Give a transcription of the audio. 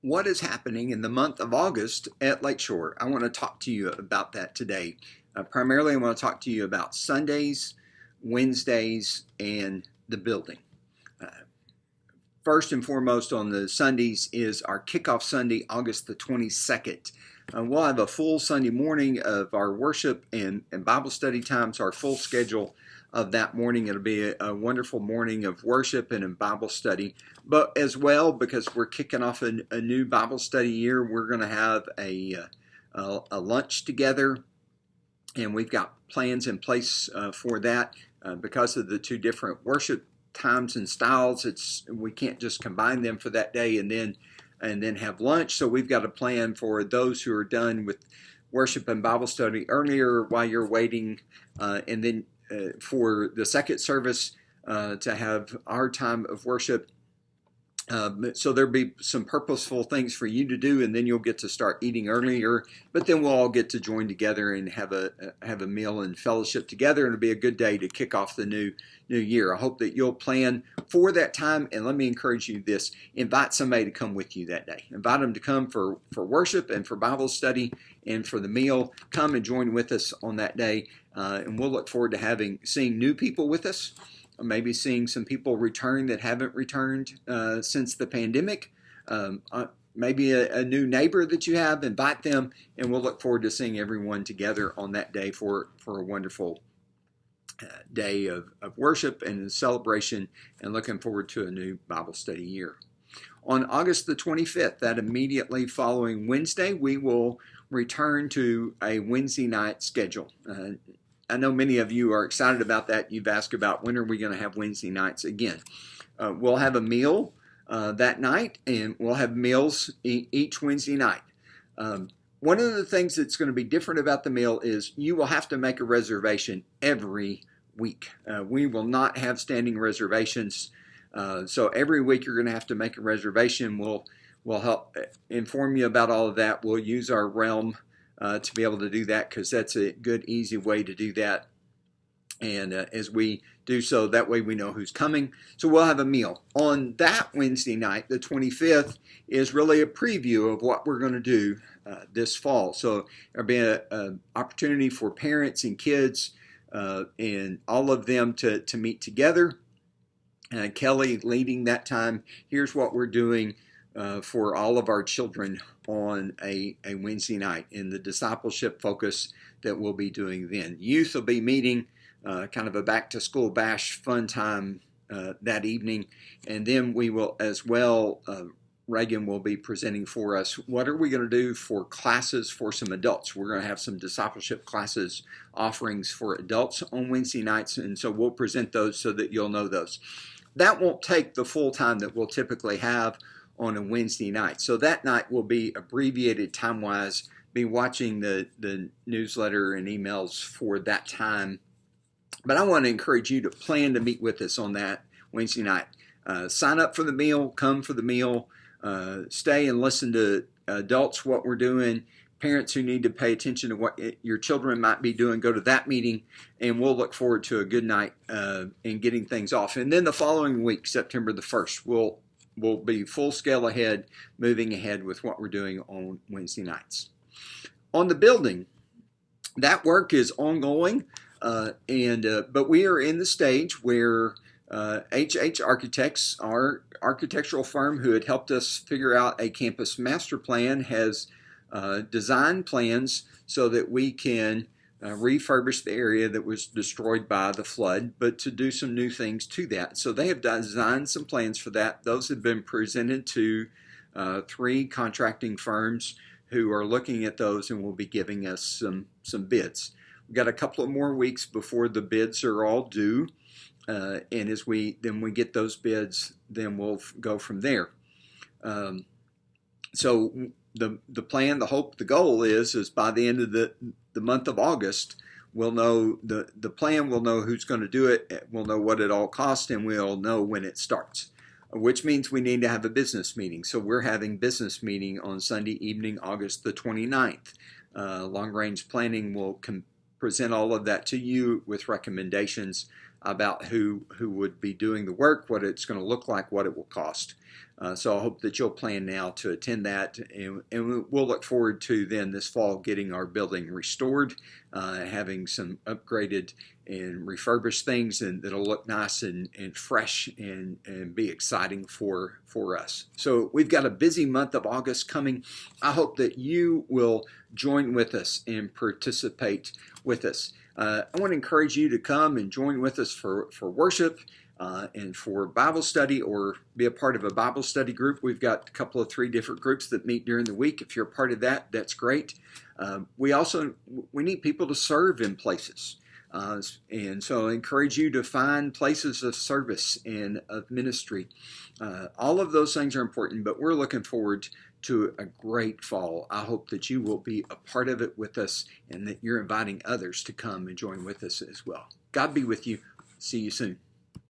what is happening in the month of August at Lakeshore. I want to talk to you about that today. Primarily, I want to talk to you about Sundays, Wednesdays, and the building. Uh, First and foremost on the Sundays is our kickoff Sunday, August the 22nd. We'll have a full Sunday morning of our worship and Bible study times, our full schedule of that morning. It'll be a wonderful morning of worship and a Bible study. But as well, because we're kicking off a new Bible study year, we're going to have a lunch together, and we've got plans in place for that. Because of the two different worship times and styles, we can't just combine them for that day and then have lunch. So we've got a plan for those who are done with worship and Bible study earlier while you're waiting, and then for the second service to have our time of worship. So there'll be some purposeful things for you to do, and then you'll get to start eating earlier. But then we'll all get to join together and have a meal and fellowship together, and it'll be a good day to kick off the new year. I hope that you'll plan for that time, and let me encourage you this: invite somebody to come with you that day. Invite them to come for worship and for Bible study and for the meal. Come and join with us on that day, and we'll look forward to seeing new people with us. Maybe seeing some people return that haven't returned since the pandemic. Maybe a new neighbor that you have, invite them, and we'll look forward to seeing everyone together on that day for a wonderful day of worship and celebration, and looking forward to a new Bible study year. On August the 25th, that immediately following Wednesday, we will return to a Wednesday night schedule. I know many of you are excited about that. You've asked about when are we going to have Wednesday nights again. We'll have a meal that night, and we'll have meals each Wednesday night. One of the things that's going to be different about the meal is you will have to make a reservation every week. We will not have standing reservations. So every week you're going to have to make a reservation. We'll help inform you about all of that. We'll use our Realm to be able to do that, because that's a good, easy way to do that. And as we do so, that way we know who's coming. So we'll have a meal. On that Wednesday night, the 25th, is really a preview of what we're going to do this fall. So there'll be an opportunity for parents and kids and all of them to meet together. Kelly leading that time. Here's what we're doing for all of our children on a Wednesday night in the discipleship focus that we'll be doing then. Youth will be meeting, kind of a back to school bash fun time that evening. And then we will as well, Reagan will be presenting for us, what are we going to do for classes for some adults. We're going to have some discipleship classes offerings for adults on Wednesday nights, and so we'll present those so that you'll know those. That won't take the full time that we'll typically have on a Wednesday night. So that night will be abbreviated time-wise. Be watching the newsletter and emails for that time. But I want to encourage you to plan to meet with us on that Wednesday night. Sign up for the meal, come for the meal, stay and listen to adults, what we're doing. Parents who need to pay attention to what your children might be doing, go to that meeting, and we'll look forward to a good night and getting things off. And then the following week, September the 1st, we'll be full scale ahead, moving ahead with what we're doing on Wednesday nights. On the building, that work is ongoing, but we are in the stage where HH Architects, our architectural firm who had helped us figure out a campus master plan, has design plans so that we can refurbish the area that was destroyed by the flood, but to do some new things to that. So they have designed some plans for that. Those have been presented to 3 contracting firms who are looking at those and will be giving us some bids. We've got a couple of more weeks before the bids are all due, and as we get those bids, then we'll go from there. So the plan, the hope, the goal is by the end of the month of August, we'll know the plan, we'll know who's going to do it, we'll know what it all costs, and we'll know when it starts, which means we need to have a business meeting. So we're having business meeting on Sunday evening, August the 29th. Long range planning will present all of that to you with recommendations about who would be doing the work, what it's going to look like, what it will cost. So I hope that you'll plan now to attend that, and we'll look forward to then this fall getting our building restored, having some upgraded and refurbished things, and that'll look nice and fresh and be exciting for us. So we've got a busy month of August coming. I hope that you will join with us and participate with us. I want to encourage you to come and join with us for worship. And for Bible study, or be a part of a Bible study group. We've got a couple of 3 different groups that meet during the week. If you're a part of that, that's great. We need people to serve in places. And so I encourage you to find places of service and of ministry. All of those things are important, but we're looking forward to a great fall. I hope that you will be a part of it with us, and that you're inviting others to come and join with us as well. God be with you. See you soon.